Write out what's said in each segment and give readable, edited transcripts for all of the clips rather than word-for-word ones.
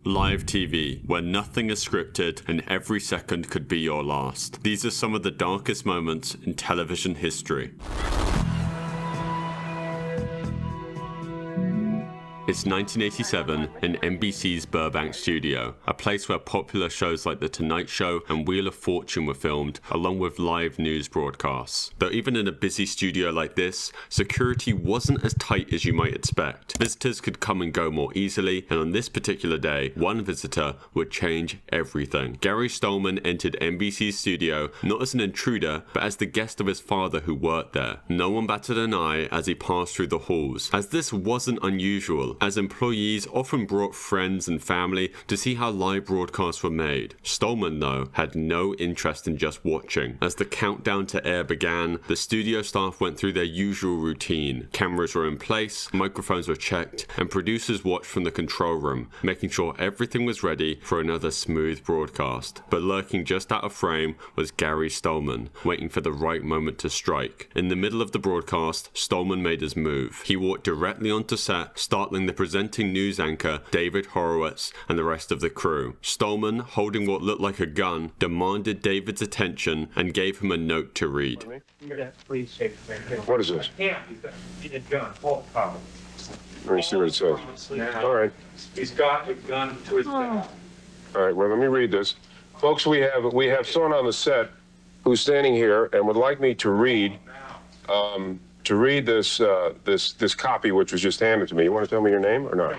Live TV, where nothing is scripted and every second could be your last. These are some of the darkest moments in television history. It's 1987 in NBC's Burbank studio, a place where popular shows like The Tonight Show and Wheel of Fortune were filmed, along with live news broadcasts. Though even in a busy studio like this, security wasn't as tight as you might expect. Visitors could come and go more easily, and on this particular day, one visitor would change everything. Gary Stolman entered NBC's studio not as an intruder, but as the guest of his father who worked there. No one batted an eye as he passed through the halls, as this wasn't unusual, as employees often brought friends and family to see how live broadcasts were made. Stolman, though, had no interest in just watching. As the countdown to air began, the studio staff went through their usual routine. Cameras were in place, microphones were checked, and producers watched from the control room, making sure everything was ready for another smooth broadcast. But lurking just out of frame was Gary Stolman, waiting for the right moment to strike. In the middle of the broadcast, Stolman made his move. He walked directly onto set, startling the presenting news anchor David Horowitz and the rest of the crew. Stolman, holding what looked like a gun, demanded David's attention and gave him a note to read. What is this? Let me see what it says. All right. He's got a gun to his back. All right, well, let me read this. Folks, we have someone on the set who's standing here and would like me to read this copy which was just handed to me. You want to tell me your name or not?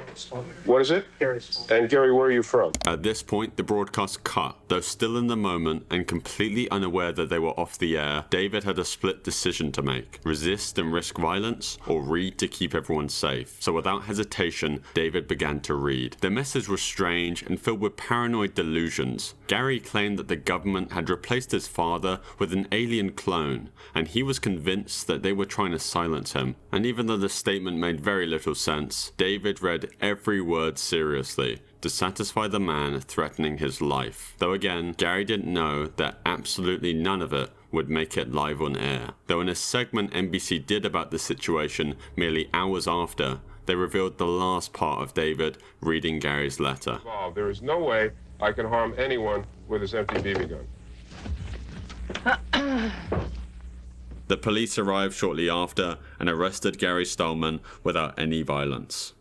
What is it? Gary. And Gary, where are you from? At this point, the broadcast cut. Though still in the moment and completely unaware that they were off the air, David had a split decision to make: resist and risk violence, or read to keep everyone safe. So without hesitation, David began to read. The message was strange and filled with paranoid delusions. Gary claimed that the government had replaced his father with an alien clone, and he was convinced that they were trying to silence him. And even though the statement made very little sense, David read every word seriously to satisfy the man threatening his life. Though again, Gary didn't know that absolutely none of it would make it live on air. Though in a segment NBC did about the situation merely hours after, they revealed the last part of David reading Gary's letter. There is no way I can harm anyone with this empty BB gun. The police arrived shortly after and arrested Gary Stolman without any violence.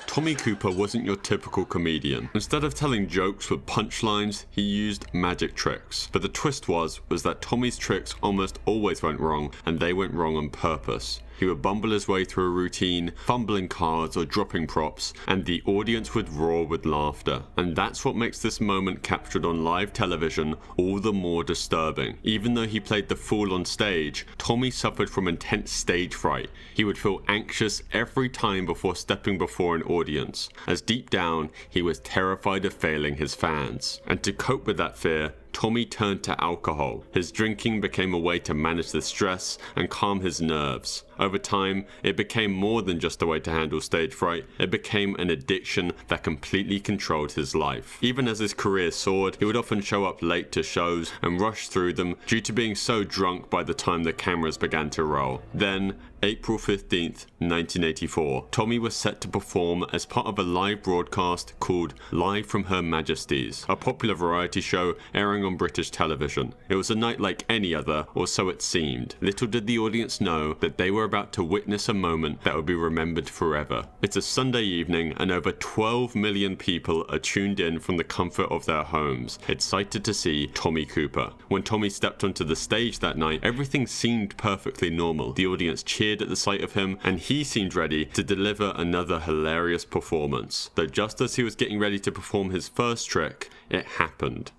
Tommy Cooper wasn't your typical comedian. Instead of telling jokes with punchlines, he used magic tricks. But the twist was that Tommy's tricks almost always went wrong, and they went wrong on purpose. He would bumble his way through a routine, fumbling cards or dropping props, and the audience would roar with laughter. And that's what makes this moment captured on live television all the more disturbing. Even though he played the fool on stage, Tommy suffered from intense stage fright. He would feel anxious every time before stepping before an audience, as deep down he was terrified of failing his fans. And to cope with that fear, Tommy turned to alcohol. His drinking became a way to manage the stress and calm his nerves. Over time, it became more than just a way to handle stage fright. It became an addiction that completely controlled his life. Even as his career soared, he would often show up late to shows and rush through them due to being so drunk by the time the cameras began to roll. Then, April 15th, 1984, Tommy was set to perform as part of a live broadcast called Live from Her Majesty's, a popular variety show airing on British television. It was a night like any other, or so it seemed. Little did the audience know that they were about to witness a moment that would be remembered forever. It's a Sunday evening, and over 12 million people are tuned in from the comfort of their homes, excited to see Tommy Cooper. When Tommy stepped onto the stage that night, everything seemed perfectly normal. The audience cheered at the sight of him, and he seemed ready to deliver another hilarious performance. Though just as he was getting ready to perform his first trick, it happened.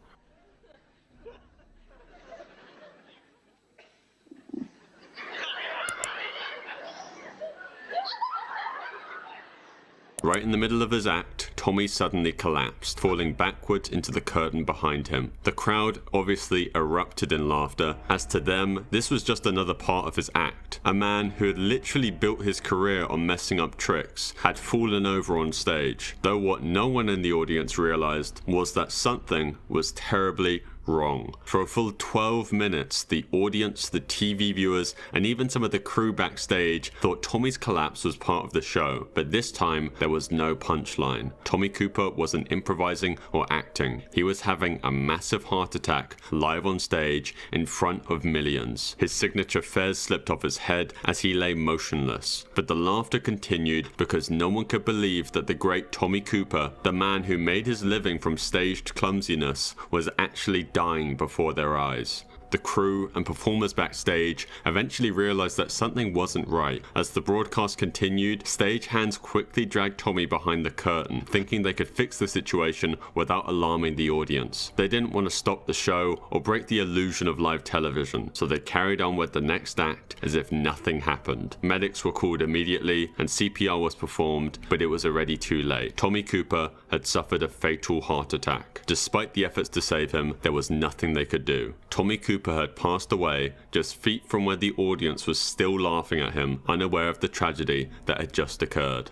Right in the middle of his act, Tommy suddenly collapsed, falling backwards into the curtain behind him. The crowd obviously erupted in laughter, as to them, this was just another part of his act. A man who had literally built his career on messing up tricks had fallen over on stage, though what no one in the audience realized was that something was terribly, wrong. For a full 12 minutes, the audience, the TV viewers, and even some of the crew backstage thought Tommy's collapse was part of the show, but this time there was no punchline. Tommy Cooper wasn't improvising or acting. He was having a massive heart attack live on stage in front of millions. His signature fez slipped off his head as he lay motionless, but the laughter continued because no one could believe that the great Tommy Cooper, the man who made his living from staged clumsiness, was actually dying before their eyes. The crew and performers backstage eventually realized that something wasn't right. As the broadcast continued, stagehands quickly dragged Tommy behind the curtain, thinking they could fix the situation without alarming the audience. They didn't want to stop the show or break the illusion of live television, so they carried on with the next act as if nothing happened. Medics were called immediately and CPR was performed, but it was already too late. Tommy Cooper had suffered a fatal heart attack. Despite the efforts to save him, there was nothing they could do. Tommy Cooper had passed away just feet from where the audience was still laughing at him, unaware of the tragedy that had just occurred.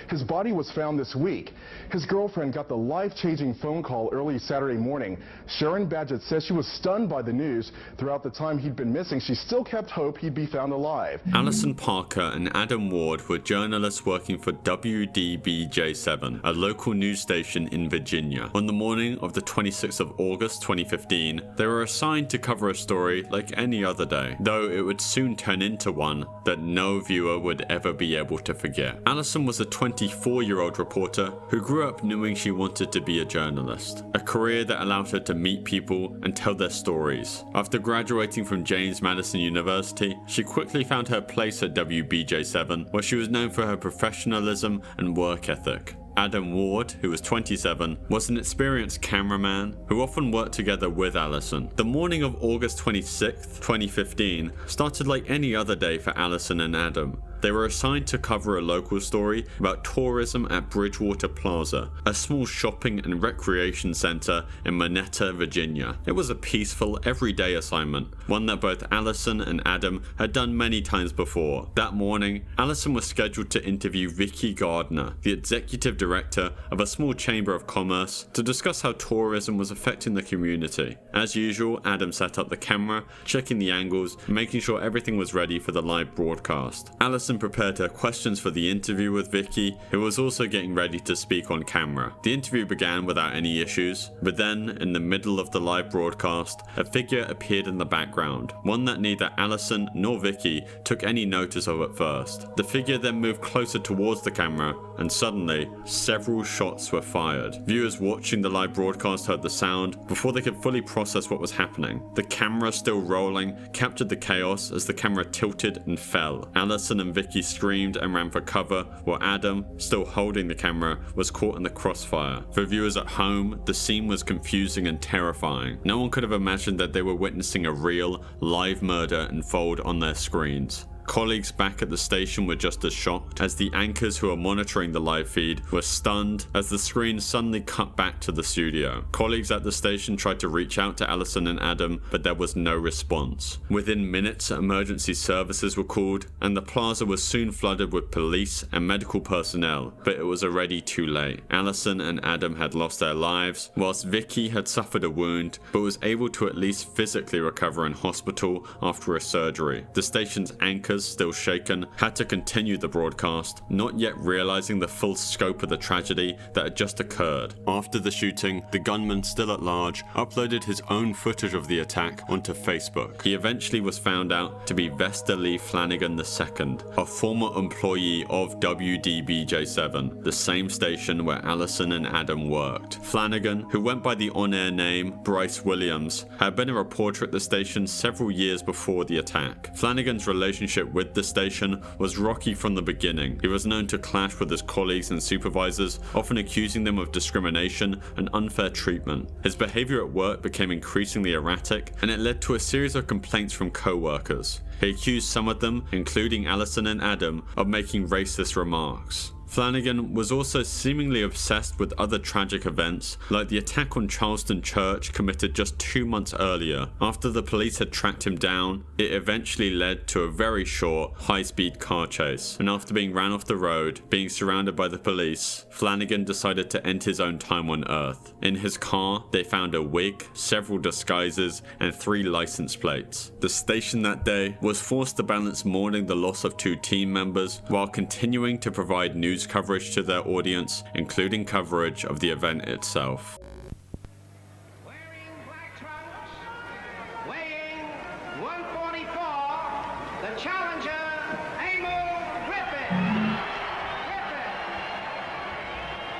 His body was found this week. His girlfriend got the life-changing phone call early Saturday morning. Sharon Badgett says she was stunned by the news. Throughout the time he'd been missing, she still kept hope he'd be found alive. Alison Parker and Adam Ward were journalists working for WDBJ7, a local news station in Virginia. On the morning of the 26th of August 2015, they were assigned to cover a story like any other day, though it would soon turn into one that no viewer would ever be able to forget. Alison was a 24-year-old reporter who grew up knowing she wanted to be a journalist, a career that allowed her to meet people and tell their stories. After graduating from James Madison University, she quickly found her place at WBJ7, where she was known for her professionalism and work ethic. Adam Ward, who was 27, was an experienced cameraman who often worked together with Alison. The morning of August 26, 2015 started like any other day for Alison and Adam. They were assigned to cover a local story about tourism at Bridgewater Plaza, a small shopping and recreation center in Monetta, Virginia. It was a peaceful, everyday assignment, one that both Alison and Adam had done many times before. That morning, Alison was scheduled to interview Vicky Gardner, the executive director of a small chamber of commerce, to discuss how tourism was affecting the community. As usual, Adam set up the camera, checking the angles, and making sure everything was ready for the live broadcast. Alison prepared her questions for the interview with Vicky, who was also getting ready to speak on camera. The interview began without any issues, but then, in the middle of the live broadcast, a figure appeared in the background, one that neither Alison nor Vicky took any notice of at first. The figure then moved closer towards the camera, and suddenly, several shots were fired. Viewers watching the live broadcast heard the sound before they could fully process what was happening. The camera, still rolling, captured the chaos as the camera tilted and fell. Alison and Vicky screamed and ran for cover, while Adam, still holding the camera, was caught in the crossfire. For viewers at home, the scene was confusing and terrifying. No one could have imagined that they were witnessing a real, live murder unfold on their screens. Colleagues back at the station were just as shocked, as the anchors who were monitoring the live feed were stunned as the screen suddenly cut back to the studio. Colleagues at the station tried to reach out to Alison and Adam, but there was no response. Within minutes, emergency services were called, and the plaza was soon flooded with police and medical personnel, but it was already too late. Alison and Adam had lost their lives, whilst Vicky had suffered a wound, but was able to at least physically recover in hospital after a surgery. The station's anchors, still shaken, had to continue the broadcast, not yet realizing the full scope of the tragedy that had just occurred. After the shooting, the gunman, still at large, uploaded his own footage of the attack onto Facebook. He eventually was found out to be Vesta Lee Flanagan II, a former employee of WDBJ7, the same station where Alison and Adam worked. Flanagan, who went by the on-air name Bryce Williams, had been a reporter at the station several years before the attack. Flanagan's relationship with the station was rocky from the beginning. He was known to clash with his colleagues and supervisors, often accusing them of discrimination and unfair treatment. His behavior at work became increasingly erratic, and it led to a series of complaints from co-workers. He accused some of them, including Alison and Adam, of making racist remarks. Flanagan was also seemingly obsessed with other tragic events, like the attack on Charleston Church committed just 2 months earlier. After the police had tracked him down, it eventually led to a very short, high-speed car chase, and after being ran off the road, being surrounded by the police, Flanagan decided to end his own time on Earth. In his car, they found a wig, several disguises, and 3 license plates. The station that day was forced to balance mourning the loss of 2 team members while continuing to provide news coverage to their audience, including coverage of the event itself. Wearing black trunks, weighing 144, the challenger, Emil Griffith.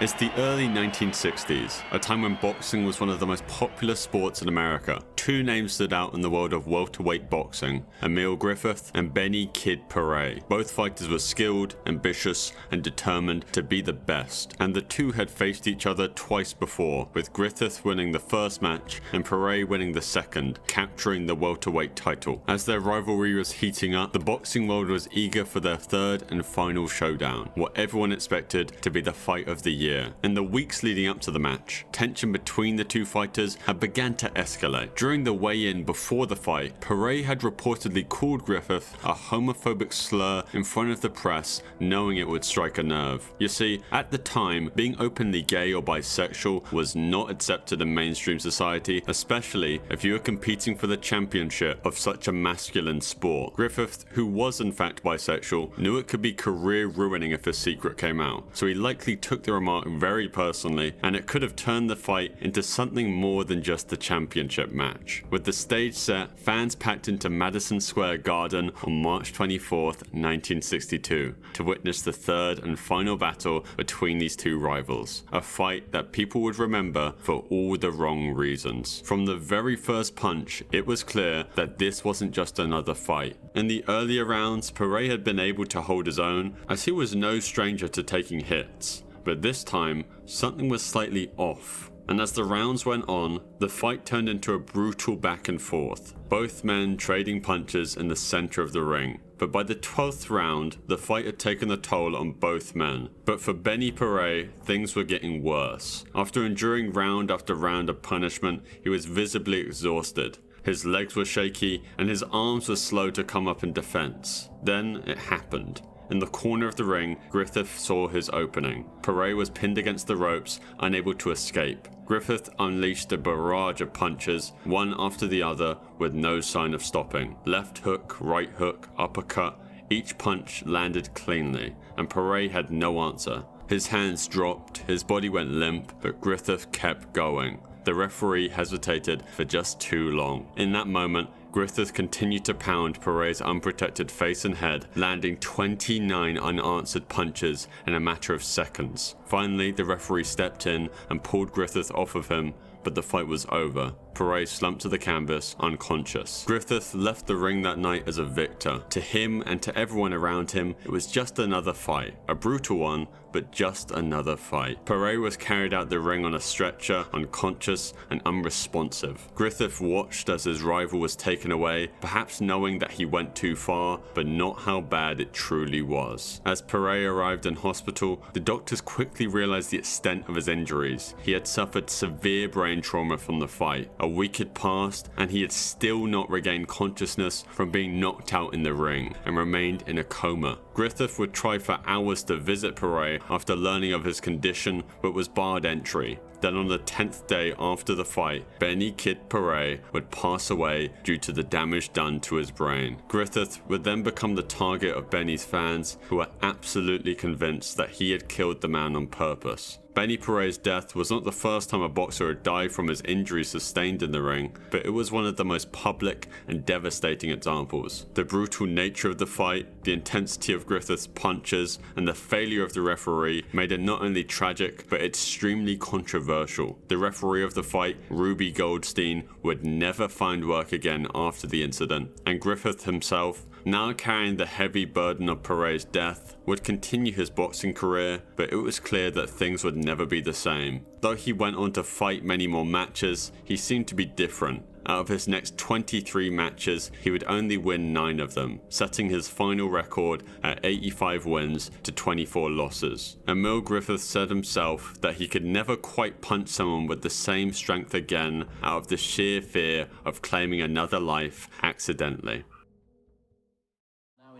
It's the early 1960s, a time when boxing was one of the most popular sports in America. 2 names stood out in the world of welterweight boxing, Emil Griffith and Benny Kid Paret. Both fighters were skilled, ambitious, and determined to be the best, and the 2 had faced each other twice before, with Griffith winning the first match and Paret winning the second, capturing the welterweight title. As their rivalry was heating up, the boxing world was eager for their third and final showdown, what everyone expected to be the fight of the year. In the weeks leading up to the match, tension between the 2 fighters had begun to escalate. During the weigh-in before the fight, Paret had reportedly called Griffith a homophobic slur in front of the press, knowing it would strike a nerve. You see, at the time, being openly gay or bisexual was not accepted in mainstream society, especially if you were competing for the championship of such a masculine sport. Griffith, who was in fact bisexual, knew it could be career-ruining if his secret came out, so he likely took the remark very personally, and it could have turned the fight into something more than just a championship match. With the stage set, fans packed into Madison Square Garden on March 24th, 1962, to witness the third and final battle between these 2 rivals, a fight that people would remember for all the wrong reasons. From the very first punch, it was clear that this wasn't just another fight. In the earlier rounds, Paret had been able to hold his own, as he was no stranger to taking hits. But this time, something was slightly off, and as the rounds went on, the fight turned into a brutal back and forth, both men trading punches in the center of the ring. But by the 12th round, the fight had taken a toll on both men. But for Benny Paret, things were getting worse. After enduring round after round of punishment, he was visibly exhausted. His legs were shaky, and his arms were slow to come up in defense. Then it happened. In the corner of the ring, Griffith saw his opening. Paret was pinned against the ropes, unable to escape. Griffith unleashed a barrage of punches, one after the other, with no sign of stopping. Left hook, right hook, uppercut, each punch landed cleanly, and Paret had no answer. His hands dropped, his body went limp, but Griffith kept going. The referee hesitated for just too long. In that moment, Griffith continued to pound Paret's unprotected face and head, landing 29 unanswered punches in a matter of seconds. Finally, the referee stepped in and pulled Griffith off of him, but the fight was over. Paret slumped to the canvas, unconscious. Griffith left the ring that night as a victor. To him and to everyone around him, it was just another fight. A brutal one, but just another fight. Paret was carried out the ring on a stretcher, unconscious and unresponsive. Griffith watched as his rival was taken away, perhaps knowing that he went too far, but not how bad it truly was. As Paret arrived in hospital, the doctors quickly realized the extent of his injuries. He had suffered severe brain trauma from the fight. A week had passed, and he had still not regained consciousness from being knocked out in the ring, and remained in a coma. Griffith would try for hours to visit Paret after learning of his condition, but was barred entry. Then on the 10th day after the fight, Benny Kid Paret would pass away due to the damage done to his brain. Griffith would then become the target of Benny's fans, who were absolutely convinced that he had killed the man on purpose. Benny Paret's death was not the first time a boxer had died from his injuries sustained in the ring, but it was one of the most public and devastating examples. The brutal nature of the fight, the intensity of Griffith's punches, and the failure of the referee made it not only tragic, but extremely controversial. The referee of the fight, Ruby Goldstein, would never find work again after the incident, and Griffith himself, now carrying the heavy burden of Paret's death, would continue his boxing career, but it was clear that things would never be the same. Though he went on to fight many more matches, he seemed to be different. out of his next 23 matches, he would only win 9 of them, setting his final record at 85 wins to 24 losses. Emil Griffith said himself that he could never quite punch someone with the same strength again out of the sheer fear of claiming another life accidentally.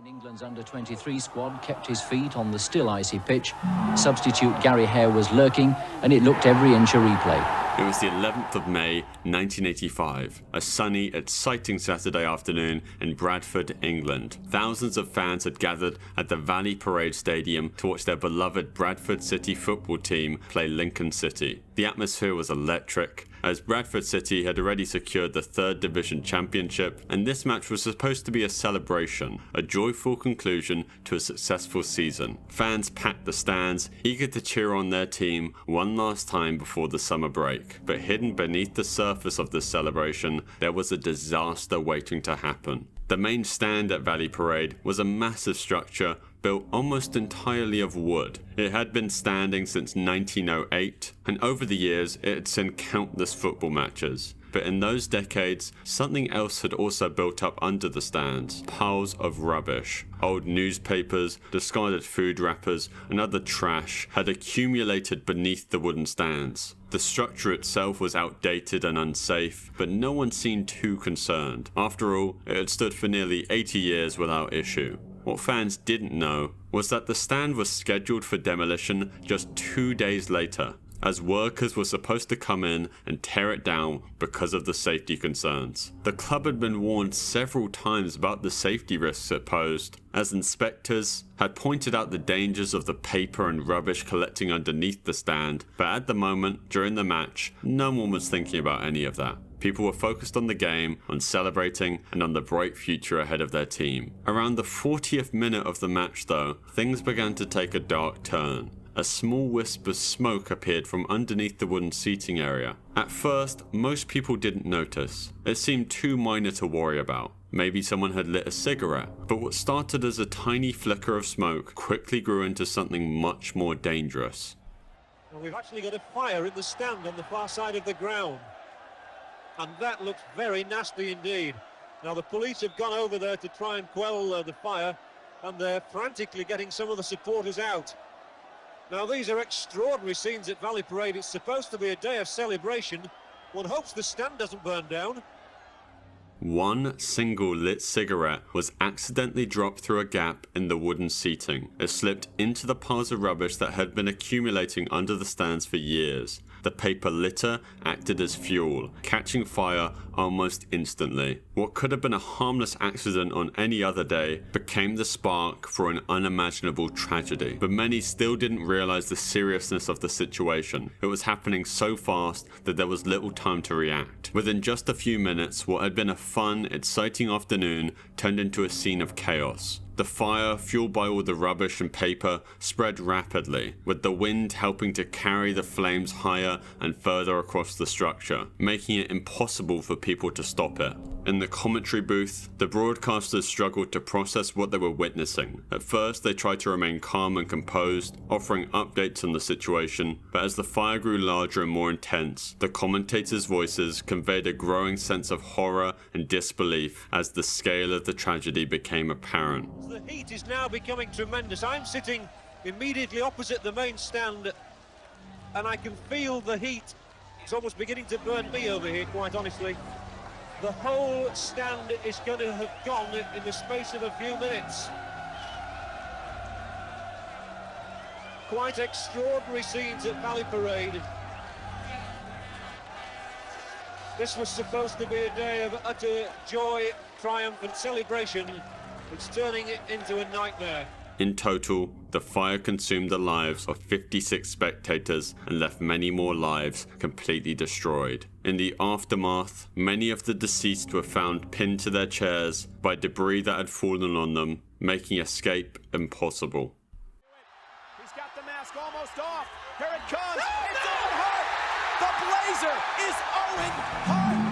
England's under-23 squad kept his feet on the still icy pitch. Substitute Gary Hare was lurking, and it looked every inch a replay. It was the 11th of May, 1985, a sunny, exciting Saturday afternoon in Bradford, England. Thousands of fans had gathered at the Valley Parade Stadium to watch their beloved Bradford City football team play Lincoln City. The atmosphere was electric, as Bradford City had already secured the 3rd Division Championship, and this match was supposed to be a celebration, a joyful conclusion to a successful season. Fans packed the stands, eager to cheer on their team one last time before the summer break. But hidden beneath the surface of this celebration, there was a disaster waiting to happen. The main stand at Valley Parade was a massive structure built almost entirely of wood. It had been standing since 1908, and over the years it had seen countless football matches. But in those decades, something else had also built up under the stands. Piles of rubbish. Old newspapers, discarded food wrappers, and other trash had accumulated beneath the wooden stands. The structure itself was outdated and unsafe, but no one seemed too concerned. After all, it had stood for nearly 80 years without issue. What fans didn't know was that the stand was scheduled for demolition just 2 days later, as workers were supposed to come in and tear it down because of the safety concerns. The club had been warned several times about the safety risks it posed, as inspectors had pointed out the dangers of the paper and rubbish collecting underneath the stand, but at the moment, during the match, no one was thinking about any of that. People were focused on the game, on celebrating, and on the bright future ahead of their team. Around the 40th minute of the match though, things began to take a dark turn. A small wisp of smoke appeared from underneath the wooden seating area. At first, most people didn't notice. It seemed too minor to worry about. Maybe someone had lit a cigarette. But what started as a tiny flicker of smoke quickly grew into something much more dangerous. Well, we've actually got a fire in the stand on the far side of the ground. And that looks very nasty indeed. Now the police have gone over there to try and quell the fire, and they're frantically getting some of the supporters out. Now these are extraordinary scenes at Valley Parade. It's supposed to be a day of celebration. One hopes the stand doesn't burn down. One single lit cigarette was accidentally dropped through a gap in the wooden seating. It slipped into the piles of rubbish that had been accumulating under the stands for years. The paper litter acted as fuel, catching fire almost instantly. What could have been a harmless accident on any other day became the spark for an unimaginable tragedy. But many still didn't realize the seriousness of the situation. It was happening so fast that there was little time to react. Within just a few minutes, what had been a fun, exciting afternoon turned into a scene of chaos. The fire, fueled by all the rubbish and paper, spread rapidly, with the wind helping to carry the flames higher and further across the structure, making it impossible for people to stop it. In the commentary booth, the broadcasters struggled to process what they were witnessing. At first, they tried to remain calm and composed, offering updates on the situation, but as the fire grew larger and more intense, the commentators' voices conveyed a growing sense of horror and disbelief as the scale of the tragedy became apparent. The heat is now becoming tremendous. I'm sitting immediately opposite the main stand, and I can feel the heat. It's almost beginning to burn me over here, quite honestly. The whole stand is going to have gone in the space of a few minutes. Quite extraordinary scenes at Valley Parade. This was supposed to be a day of utter joy, triumph and celebration. It's turning it into a nightmare. In total, the fire consumed the lives of 56 spectators and left many more lives completely destroyed. In the aftermath, many of the deceased were found pinned to their chairs by debris that had fallen on them, making escape impossible. He's got the mask almost off. Here it comes. It's Owen Hart. The Blazer is Owen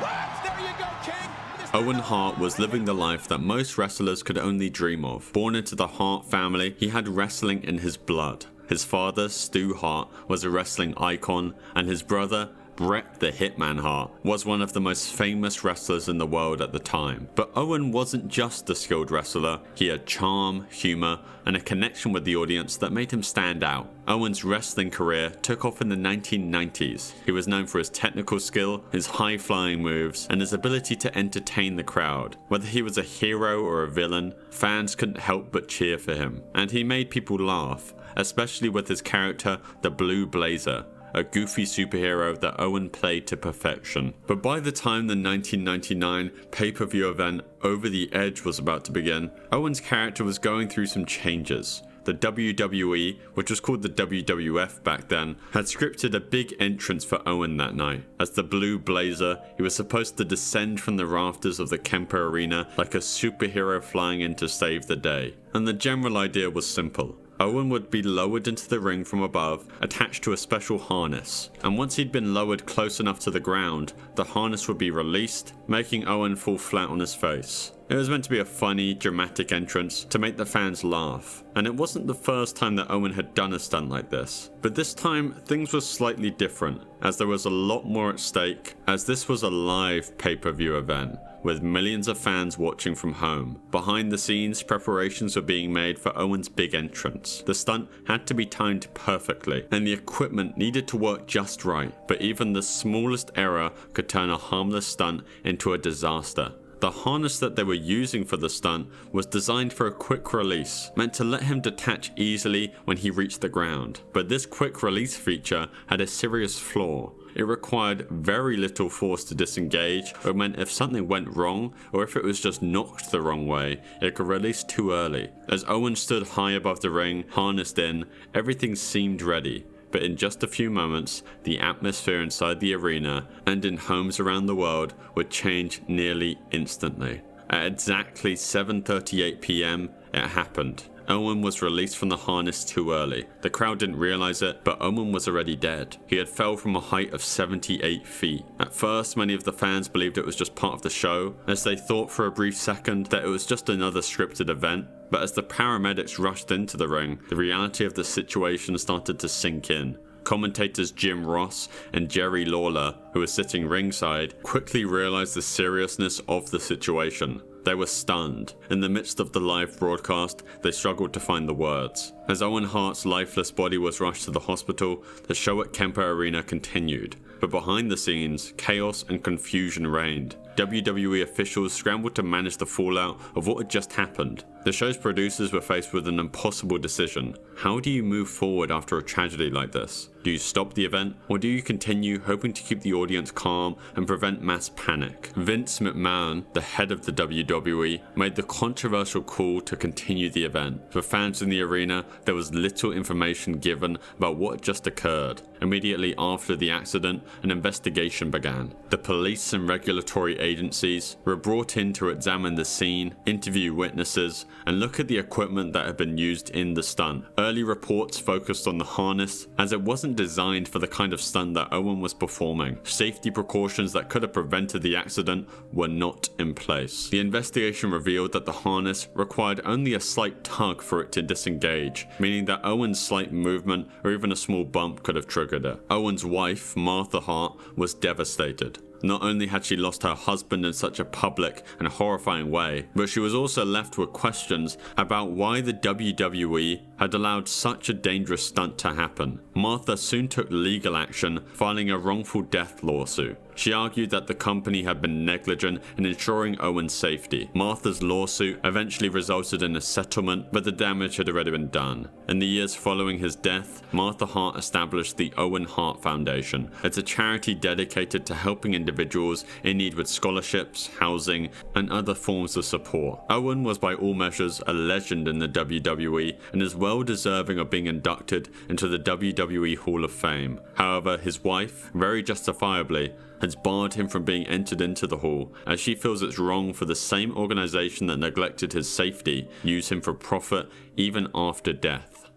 Hart. There you go, King. Owen Hart was living the life that most wrestlers could only dream of. Born into the Hart family, he had wrestling in his blood. His father, Stu Hart, was a wrestling icon, and his brother, Bret the Hitman Hart was one of the most famous wrestlers in the world at the time. But Owen wasn't just a skilled wrestler, he had charm, humour, and a connection with the audience that made him stand out. Owen's wrestling career took off in the 1990s. He was known for his technical skill, his high-flying moves, and his ability to entertain the crowd. Whether he was a hero or a villain, fans couldn't help but cheer for him. And he made people laugh, especially with his character, the Blue Blazer, a goofy superhero that Owen played to perfection. But by the time the 1999 pay-per-view event Over the Edge was about to begin, Owen's character was going through some changes. The WWE, which was called the WWF back then, had scripted a big entrance for Owen that night. As the Blue Blazer, he was supposed to descend from the rafters of the Kemper Arena like a superhero flying in to save the day. And the general idea was simple. Owen would be lowered into the ring from above, attached to a special harness. And once he'd been lowered close enough to the ground, the harness would be released, making Owen fall flat on his face. It was meant to be a funny, dramatic entrance to make the fans laugh. And it wasn't the first time that Owen had done a stunt like this. But this time, things were slightly different, as there was a lot more at stake, as this was a live pay-per-view event, with millions of fans watching from home. Behind the scenes, preparations were being made for Owen's big entrance. The stunt had to be timed perfectly, and the equipment needed to work just right, but even the smallest error could turn a harmless stunt into a disaster. The harness that they were using for the stunt was designed for a quick release, meant to let him detach easily when he reached the ground. But this quick release feature had a serious flaw. It required very little force to disengage, or meant if something went wrong, or if it was just knocked the wrong way, it could release too early. As Owen stood high above the ring, harnessed in, everything seemed ready. But in just a few moments, the atmosphere inside the arena and in homes around the world would change nearly instantly. At exactly 7:38 PM, it happened. Owen was released from the harness too early. The crowd didn't realize it, but Owen was already dead. He had fell from a height of 78 feet. At first, many of the fans believed it was just part of the show, as they thought for a brief second that it was just another scripted event. But as the paramedics rushed into the ring, the reality of the situation started to sink in. Commentators Jim Ross and Jerry Lawler, who were sitting ringside, quickly realized the seriousness of the situation. They were stunned. In the midst of the live broadcast, they struggled to find the words. As Owen Hart's lifeless body was rushed to the hospital, the show at Kemper Arena continued. But behind the scenes, chaos and confusion reigned. WWE officials scrambled to manage the fallout of what had just happened. The show's producers were faced with an impossible decision. How do you move forward after a tragedy like this? Do you stop the event, or do you continue hoping to keep the audience calm and prevent mass panic? Vince McMahon, the head of the WWE, made the controversial call to continue the event. For fans in the arena, there was little information given about what had just occurred. Immediately after the accident, an investigation began. The police and regulatory agencies were brought in to examine the scene, interview witnesses, and look at the equipment that had been used in the stunt. Early reports focused on the harness, as it wasn't designed for the kind of stunt that Owen was performing. Safety precautions that could have prevented the accident were not in place. The investigation revealed that the harness required only a slight tug for it to disengage, meaning that Owen's slight movement or even a small bump could have triggered it. Owen's wife, Martha Hart, was devastated. Not only had she lost her husband in such a public and horrifying way, but she was also left with questions about why the WWE had allowed such a dangerous stunt to happen. Martha soon took legal action, filing a wrongful death lawsuit. She argued that the company had been negligent in ensuring Owen's safety. Martha's lawsuit eventually resulted in a settlement, but the damage had already been done. In the years following his death, Martha Hart established the Owen Hart Foundation. It's a charity dedicated to helping individuals in need with scholarships, housing, and other forms of support. Owen was by all measures a legend in the WWE and is well deserving of being inducted into the WWE Hall of Fame. However, his wife, very justifiably, has barred him from being entered into the hall, as she feels it's wrong for the same organization that neglected his safety use him for profit even after death.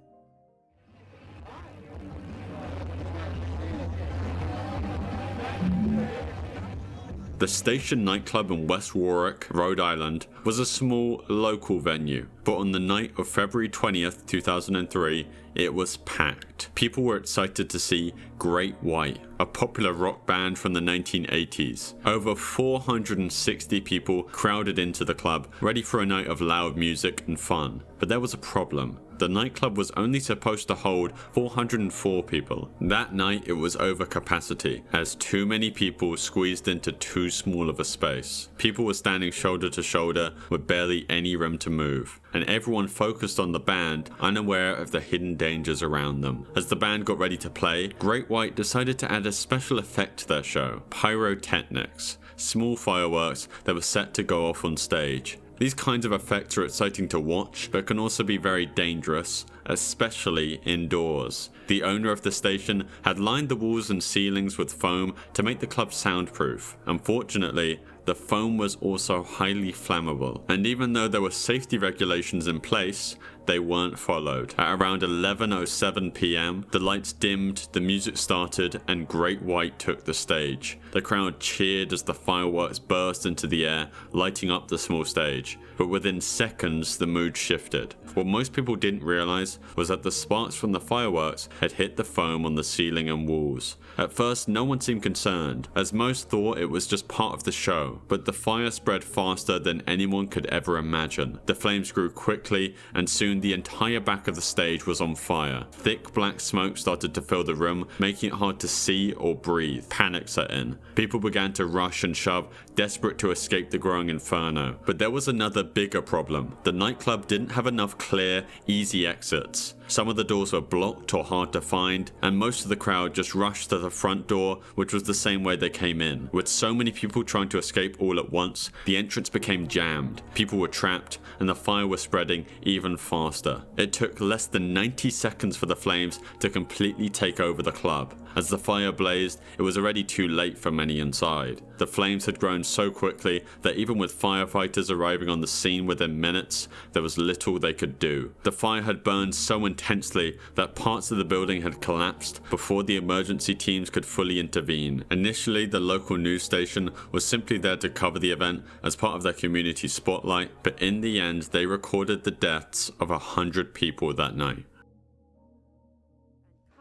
The Station nightclub in West Warwick, Rhode Island, was a small local venue, but on the night of February 20th, 2003, it was packed. People were excited to see Great White, a popular rock band from the 1980s. Over 460 people crowded into the club, ready for a night of loud music and fun. But there was a problem. The nightclub was only supposed to hold 404 people. That night it was over capacity, as too many people squeezed into too small of a space. People were standing shoulder to shoulder with barely any room to move, and everyone focused on the band, unaware of the hidden dangers around them. As the band got ready to play, Great White decided to add a special effect to their show: pyrotechnics, small fireworks that were set to go off on stage. These kinds of effects are exciting to watch, but can also be very dangerous, especially indoors. The owner of the station had lined the walls and ceilings with foam to make the club soundproof. Unfortunately, the foam was also highly flammable, and even though there were safety regulations in place, they weren't followed. At around 11:07 p.m, the lights dimmed, the music started, and Great White took the stage. The crowd cheered as the fireworks burst into the air, lighting up the small stage. But within seconds, the mood shifted. What most people didn't realize was that the sparks from the fireworks had hit the foam on the ceiling and walls. At first, no one seemed concerned, as most thought it was just part of the show, but the fire spread faster than anyone could ever imagine. The flames grew quickly, and soon the entire back of the stage was on fire. Thick black smoke started to fill the room, making it hard to see or breathe. Panic set in. People began to rush and shove, desperate to escape the growing inferno. But there was another bigger problem. The nightclub didn't have enough clear, easy exits. Some of the doors were blocked or hard to find, and most of the crowd just rushed to the front door, which was the same way they came in. With so many people trying to escape all at once, the entrance became jammed. People were trapped, and the fire was spreading even faster. It took less than 90 seconds for the flames to completely take over the club. As the fire blazed, it was already too late for many inside. The flames had grown so quickly that even with firefighters arriving on the scene within minutes, there was little they could do. The fire had burned so intensely that parts of the building had collapsed before the emergency teams could fully intervene. Initially, the local news station was simply there to cover the event as part of their community spotlight, but in the end, they recorded the deaths of 100 people that night.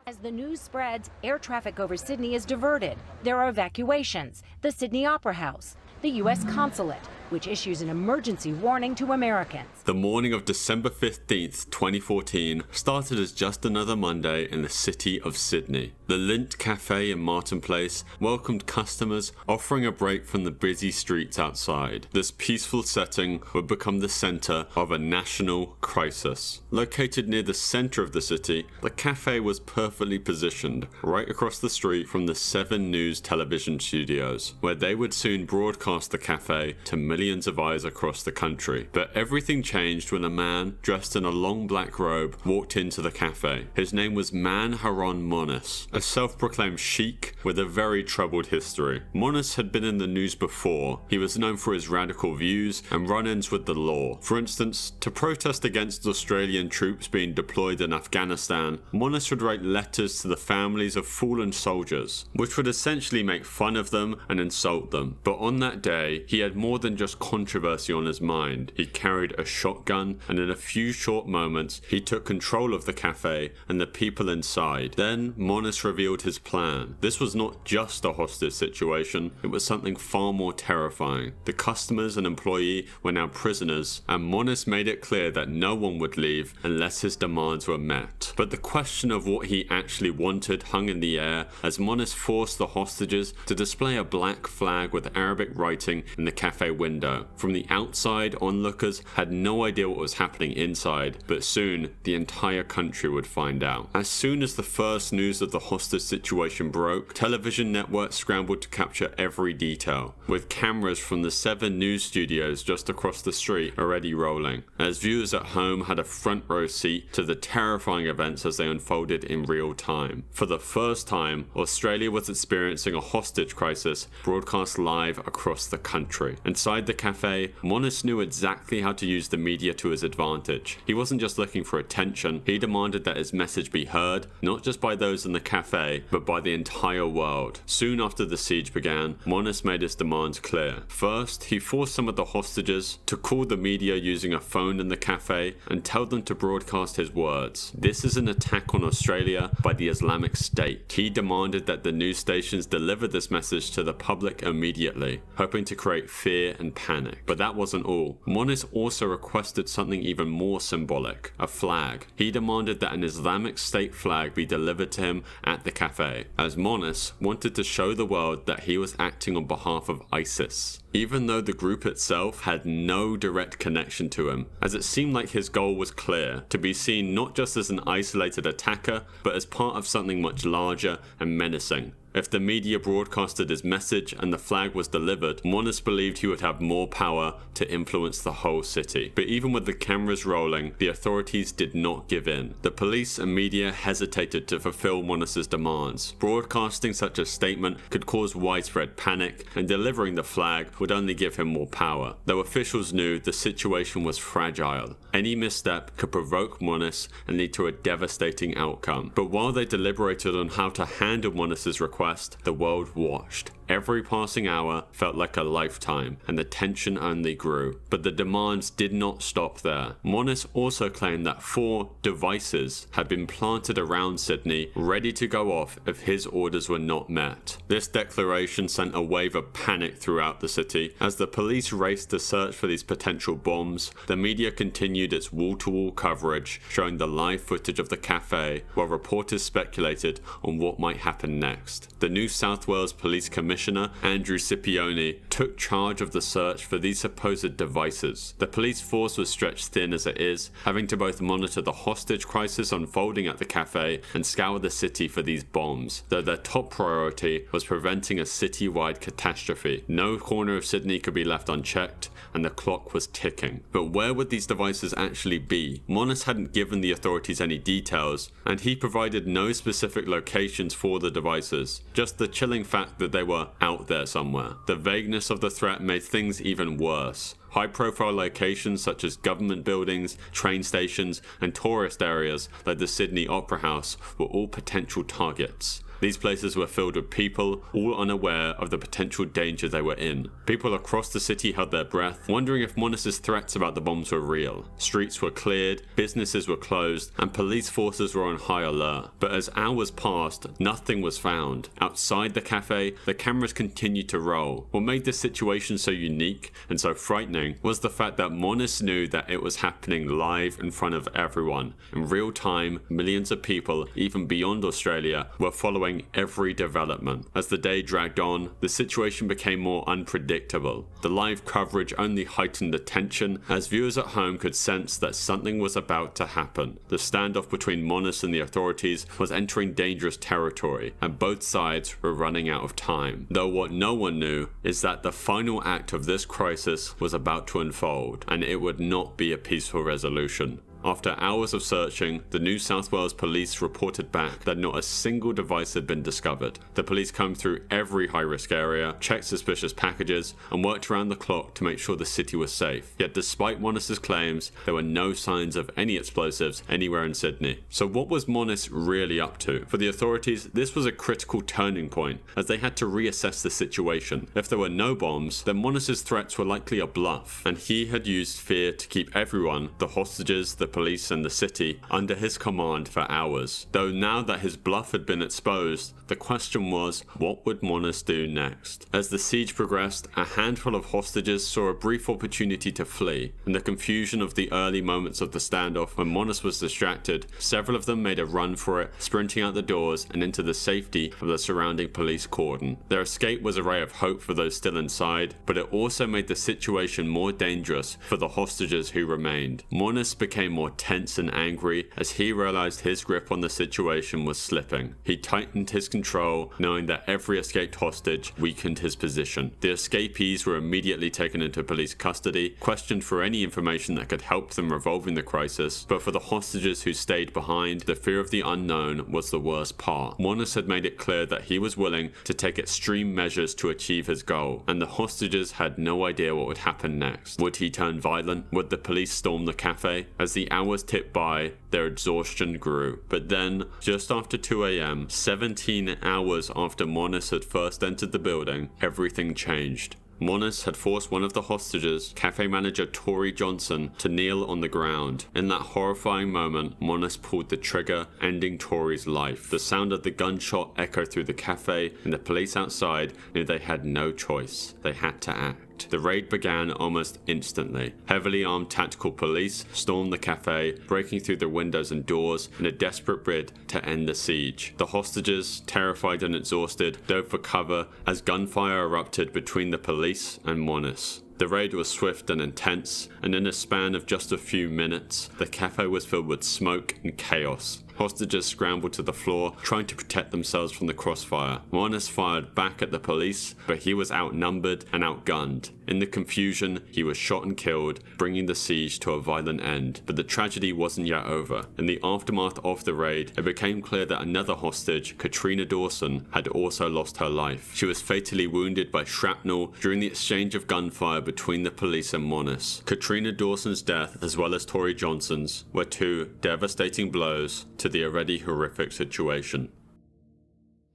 As the news spreads, air traffic over Sydney is diverted. There are evacuations. The Sydney Opera House, the U.S. Consulate, which issues an emergency warning to Americans. The morning of December 15th, 2014 started as just another Monday in the city of Sydney. The Lint Cafe in Martin Place welcomed customers, offering a break from the busy streets outside. This peaceful setting would become the center of a national crisis. Located near the center of the city, the cafe was perfectly positioned right across the street from the 7 News television studios, where they would soon broadcast the cafe to millions of eyes across the country. But everything changed when a man dressed in a long black robe walked into the cafe. His name was Man Haron Monis, a self-proclaimed sheik with a very troubled history. Monis had been in the news before. He was known for his radical views and run-ins with the law. For instance, to protest against Australian troops being deployed in Afghanistan, Monis would write letters to the families of fallen soldiers, which would essentially make fun of them and insult them. But on that day, he had more than just controversy on his mind. He carried a shotgun, and in a few short moments, he took control of the cafe and the people inside. Then, Monis revealed his plan. This was not just a hostage situation, it was something far more terrifying. The customers and employee were now prisoners, and Monis made it clear that no one would leave unless his demands were met. But the question of what he actually wanted hung in the air as Monis forced the hostages to display a black flag with Arabic writing in the cafe window. From the outside, onlookers had no idea what was happening inside, but soon the entire country would find out. As soon as the first news of the hostage situation broke, television networks scrambled to capture every detail, with cameras from the 7 News studios just across the street already rolling, as viewers at home had a front row seat to the terrifying events as they unfolded in real time. For the first time, Australia was experiencing a hostage crisis broadcast live across the country. Inside Inside the cafe, Monis knew exactly how to use the media to his advantage. He wasn't just looking for attention, he demanded that his message be heard, not just by those in the cafe, but by the entire world. Soon after the siege began, Monis made his demands clear. First, he forced some of the hostages to call the media using a phone in the cafe and tell them to broadcast his words. This is an attack on Australia by the Islamic State. He demanded that the news stations deliver this message to the public immediately, hoping to create fear and panic. But that wasn't all. Monis also requested something even more symbolic, a flag. He demanded that an Islamic State flag be delivered to him at the cafe, as Monis wanted to show the world that he was acting on behalf of ISIS, even though the group itself had no direct connection to him, as it seemed like his goal was clear, to be seen not just as an isolated attacker, but as part of something much larger and menacing. If the media broadcasted his message and the flag was delivered, Monis believed he would have more power to influence the whole city. But even with the cameras rolling, the authorities did not give in. The police and media hesitated to fulfill Monis's demands. Broadcasting such a statement could cause widespread panic, and delivering the flag would only give him more power. Though officials knew the situation was fragile, any misstep could provoke Monis and lead to a devastating outcome. But while they deliberated on how to handle Monis's request, the world watched. Every passing hour felt like a lifetime, and the tension only grew. But the demands did not stop there. Monis also claimed that 4 devices had been planted around Sydney, ready to go off if his orders were not met. This declaration sent a wave of panic throughout the city. As the police raced to search for these potential bombs, the media continued its wall-to-wall coverage, showing the live footage of the cafe, while reporters speculated on what might happen next. The New South Wales Police Commissioner, Andrew Scipione, took charge of the search for these supposed devices. The police force was stretched thin as it is, having to both monitor the hostage crisis unfolding at the cafe and scour the city for these bombs, though their top priority was preventing a city-wide catastrophe. No corner of Sydney could be left unchecked, and the clock was ticking. But where would these devices actually be? Monis hadn't given the authorities any details, and he provided no specific locations for the devices, just the chilling fact that they were out there somewhere. The vagueness of the threat made things even worse. High-profile locations such as government buildings, train stations, and tourist areas like the Sydney Opera House were all potential targets. These places were filled with people, all unaware of the potential danger they were in. People across the city held their breath, wondering if Monis's threats about the bombs were real. Streets were cleared, businesses were closed, and police forces were on high alert. But as hours passed, nothing was found. Outside the cafe, the cameras continued to roll. What made this situation so unique and so frightening was the fact that Monis knew that it was happening live in front of everyone. In real time, millions of people, even beyond Australia, were following every development. As the day dragged on, the situation became more unpredictable. The live coverage only heightened the tension, as viewers at home could sense that something was about to happen. The standoff between Monis and the authorities was entering dangerous territory, and both sides were running out of time. Though what no one knew is that the final act of this crisis was about to unfold, and it would not be a peaceful resolution. After hours of searching, the New South Wales Police reported back that not a single device had been discovered. The police combed through every high-risk area, checked suspicious packages, and worked around the clock to make sure the city was safe. Yet despite Monis's claims, there were no signs of any explosives anywhere in Sydney. So what was Monis really up to? For the authorities, this was a critical turning point, as they had to reassess the situation. If there were no bombs, then Monis's threats were likely a bluff, and he had used fear to keep everyone, the hostages, the police and the city, under his command for hours. Though now that his bluff had been exposed, the question was, what would Monis do next? As the siege progressed, a handful of hostages saw a brief opportunity to flee. In the confusion of the early moments of the standoff, when Monis was distracted, several of them made a run for it, sprinting out the doors and into the safety of the surrounding police cordon. Their escape was a ray of hope for those still inside, but it also made the situation more dangerous for the hostages who remained. Monis became more more tense and angry as he realized his grip on the situation was slipping. He tightened his control, knowing that every escaped hostage weakened his position. The escapees were immediately taken into police custody, questioned for any information that could help them resolving the crisis, but for the hostages who stayed behind, the fear of the unknown was the worst part. Moniz had made it clear that he was willing to take extreme measures to achieve his goal, and the hostages had no idea what would happen next. Would he turn violent? Would the police storm the cafe? As the hours ticked by, their exhaustion grew. But then, just after 2 a.m., 17 hours after Moniz had first entered the building, everything changed. Moniz had forced one of the hostages, cafe manager Tori Johnson, to kneel on the ground. In that horrifying moment, Moniz pulled the trigger, ending Tori's life. The sound of the gunshot echoed through the cafe, and the police outside knew they had no choice. They had to act. The raid began almost instantly. Heavily armed tactical police stormed the cafe, breaking through the windows and doors in a desperate bid to end the siege. The hostages, terrified and exhausted, dove for cover as gunfire erupted between the police and Moniz. The raid was swift and intense, and in a span of just a few minutes, the cafe was filled with smoke and chaos. Hostages scrambled to the floor, trying to protect themselves from the crossfire. Moniz fired back at the police, but he was outnumbered and outgunned. In the confusion, he was shot and killed, bringing the siege to a violent end. But the tragedy wasn't yet over. In the aftermath of the raid, it became clear that another hostage, Katrina Dawson, had also lost her life. She was fatally wounded by shrapnel during the exchange of gunfire between the police and Moniz. Katrina Dawson's death, as well as Tori Johnson's, were two devastating blows to the already horrific situation.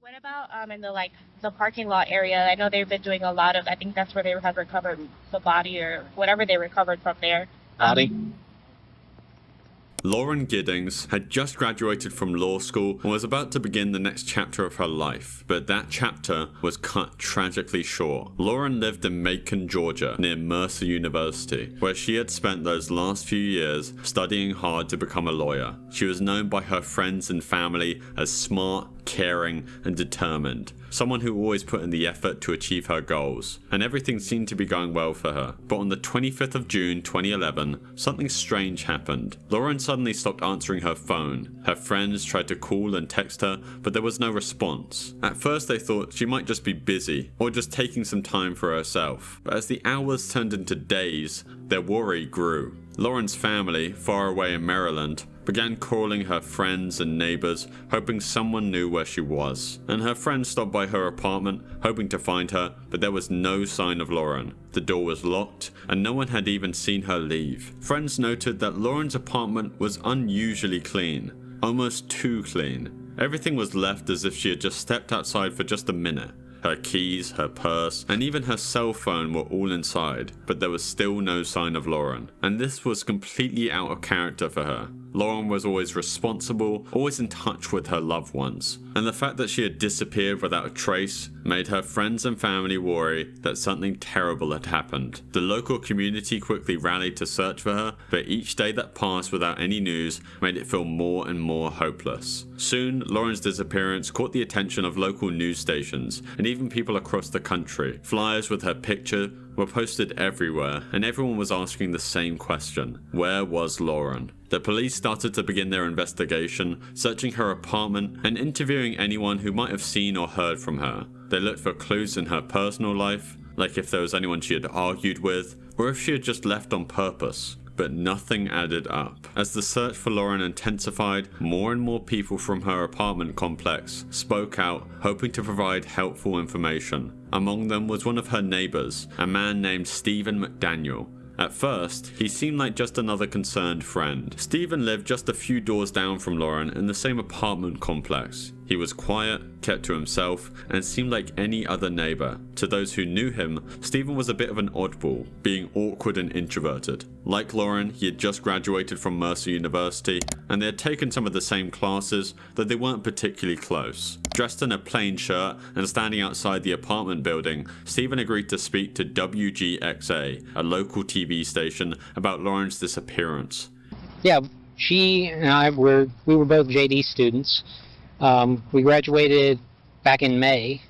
What about in the parking lot area? I know they've been doing a lot of, I think that's where they have recovered the body or whatever they recovered from there. Body? Lauren Giddings had just graduated from law school and was about to begin the next chapter of her life, but that chapter was cut tragically short. Lauren lived in Macon, Georgia, near Mercer University, where she had spent those last few years studying hard to become a lawyer. She was known by her friends and family as smart, caring, and determined, someone who always put in the effort to achieve her goals, and everything seemed to be going well for her. But on the 25th of June 2011, something strange happened. Lauren suddenly stopped answering her phone. Her friends tried to call and text her, but there was no response. At first they thought she might just be busy, or just taking some time for herself. But as the hours turned into days, their worry grew. Lauren's family, far away in Maryland, began calling her friends and neighbors, hoping someone knew where she was. And her friends stopped by her apartment, hoping to find her, but there was no sign of Lauren. The door was locked, and no one had even seen her leave. Friends noted that Lauren's apartment was unusually clean, almost too clean. Everything was left as if she had just stepped outside for just a minute. Her keys, her purse, and even her cell phone were all inside, but there was still no sign of Lauren. And this was completely out of character for her. Lauren was always responsible, always in touch with her loved ones. And the fact that she had disappeared without a trace made her friends and family worry that something terrible had happened. The local community quickly rallied to search for her, but each day that passed without any news made it feel more and more hopeless. Soon, Lauren's disappearance caught the attention of local news stations and even people across the country. Flyers with her picture were posted everywhere, and everyone was asking the same question: where was Lauren? The police started to begin their investigation, searching her apartment and interviewing anyone who might have seen or heard from her. They looked for clues in her personal life, like if there was anyone she had argued with, or if she had just left on purpose. But nothing added up. As the search for Lauren intensified, more and more people from her apartment complex spoke out, hoping to provide helpful information. Among them was one of her neighbors, a man named Stephen McDaniel. At first, he seemed like just another concerned friend. Stephen lived just a few doors down from Lauren in the same apartment complex. He was quiet, kept to himself, and seemed like any other neighbor. To those who knew him, Stephen was a bit of an oddball, being awkward and introverted. Like Lauren, he had just graduated from Mercer University, and they had taken some of the same classes, though they weren't particularly close. Dressed in a plain shirt and standing outside the apartment building, Stephen agreed to speak to WGXA, a local TV station, about Lauren's disappearance. Yeah, she and I we were both JD students. We graduated back in May,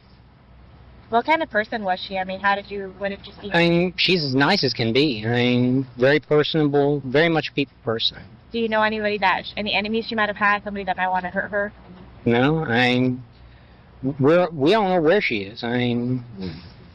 What kind of person was she? I mean, what did you see? I mean, she's as nice as can be. I mean, very personable, very much a people person. Do you know any enemies she might have had, somebody that might want to hurt her? No, we don't know where she is. I mean,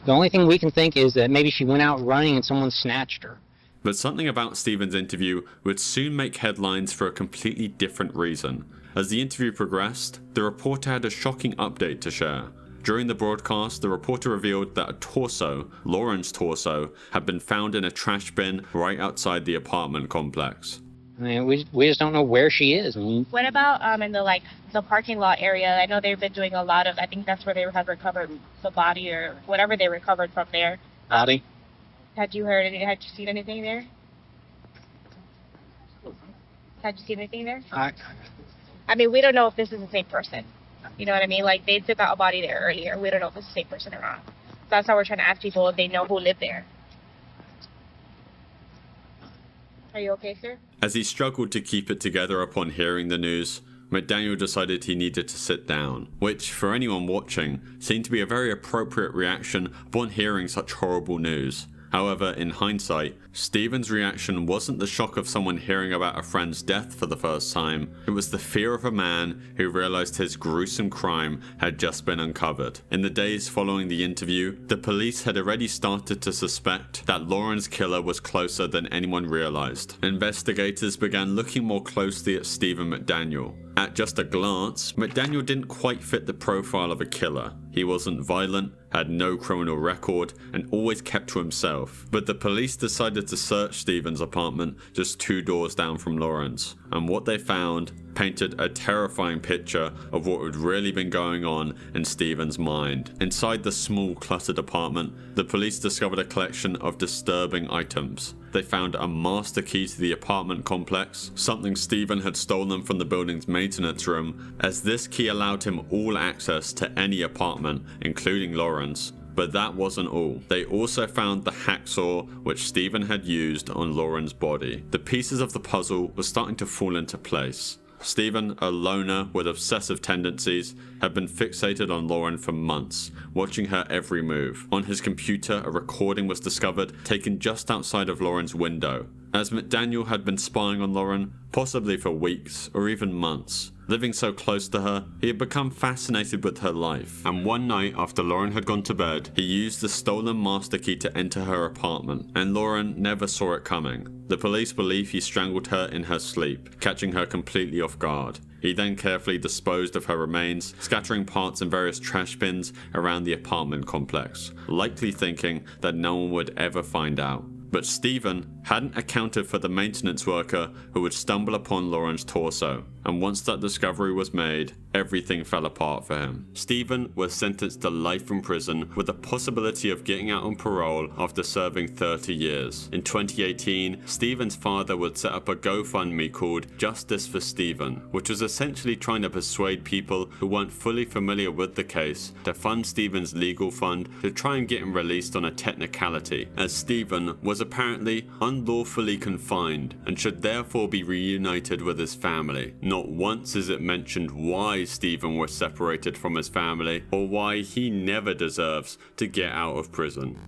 the only thing we can think is that maybe she went out running and someone snatched her. But something about Stephen's interview would soon make headlines for a completely different reason. As the interview progressed, the reporter had a shocking update to share. During the broadcast, the reporter revealed that a torso, Lauren's torso, had been found in a trash bin right outside the apartment complex. I mean, we just don't know where she is. What about in the parking lot area? I know they've been doing a lot of. I think that's where they had recovered the body or whatever they recovered from there. Body? Had you heard anything? Had you seen anything there? Had you seen anything there? I mean, we don't know if this is the same person. You know what I mean? Like, they took out a body there earlier. We don't know if it's the same person or not. So that's how we're trying to ask people if they know who lived there. Are you okay, sir? As he struggled to keep it together upon hearing the news, McDaniel decided he needed to sit down, which, for anyone watching, seemed to be a very appropriate reaction upon hearing such horrible news. However, in hindsight, Stephen's reaction wasn't the shock of someone hearing about a friend's death for the first time. It was the fear of a man who realized his gruesome crime had just been uncovered. In the days following the interview, the police had already started to suspect that Lauren's killer was closer than anyone realized. Investigators began looking more closely at Stephen McDaniel. At just a glance, McDaniel didn't quite fit the profile of a killer. He wasn't violent, had no criminal record, and always kept to himself. But the police decided to search Stephen's apartment just 2 doors down from Lauren's, and what they found painted a terrifying picture of what had really been going on in Stephen's mind. Inside the small, cluttered apartment, the police discovered a collection of disturbing items. They found a master key to the apartment complex, something Stephen had stolen from the building's maintenance room, as this key allowed him all access to any apartment, including Lauren's. But that wasn't all. They also found the hacksaw which Stephen had used on Lauren's body. The pieces of the puzzle were starting to fall into place. Stephen, a loner with obsessive tendencies, had been fixated on Lauren for months, watching her every move. On his computer, a recording was discovered taken just outside of Lauren's window. As McDaniel had been spying on Lauren, possibly for weeks or even months. Living so close to her, he had become fascinated with her life. And one night after Lauren had gone to bed, he used the stolen master key to enter her apartment, and Lauren never saw it coming. The police believe he strangled her in her sleep, catching her completely off guard. He then carefully disposed of her remains, scattering parts in various trash bins around the apartment complex, likely thinking that no one would ever find out. But Stephen hadn't accounted for the maintenance worker who would stumble upon Lauren's torso, and once that discovery was made, everything fell apart for him. Stephen was sentenced to life in prison with the possibility of getting out on parole after serving 30 years. In 2018, Stephen's father would set up a GoFundMe called Justice for Stephen, which was essentially trying to persuade people who weren't fully familiar with the case to fund Stephen's legal fund to try and get him released on a technicality, as Stephen was apparently unlawfully confined and should therefore be reunited with his family. Not once is it mentioned why Stephen was separated from his family or why he never deserves to get out of prison.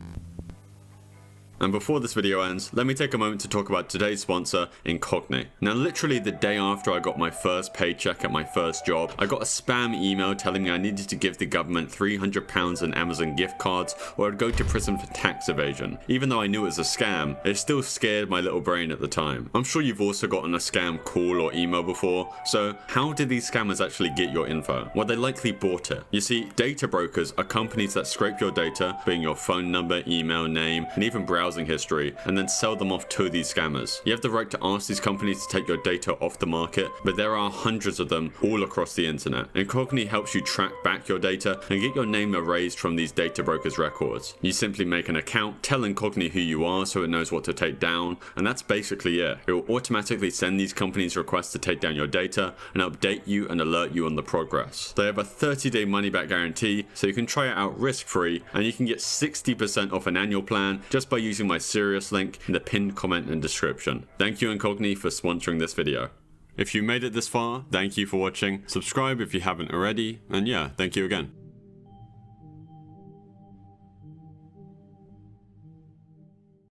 And before this video ends, let me take a moment to talk about today's sponsor, Incogni. Now, literally the day after I got my first paycheck at my first job, I got a spam email telling me I needed to give the government £300 in Amazon gift cards or I'd go to prison for tax evasion. Even though I knew it was a scam, it still scared my little brain at the time. I'm sure you've also gotten a scam call or email before, so how did these scammers actually get your info? Well, they likely bought it. You see, data brokers are companies that scrape your data, being your phone number, email, name, and even browsing history, and then sell them off to these scammers. You have the right to ask these companies to take your data off the market, but there are hundreds of them all across the internet. Incogni helps you track back your data and get your name erased from these data brokers' records. You simply make an account, tell Incogni who you are so it knows what to take down, and that's basically it. It will automatically send these companies requests to take down your data and update you and alert you on the progress. They have a 30-day money-back guarantee, so you can try it out risk-free, and you can get 60% off an annual plan just by using my Serious link in the pinned comment and description. Thank you Incogni for sponsoring this video. If you made it this far, thank you for watching. Subscribe if you haven't already, and yeah, thank you again.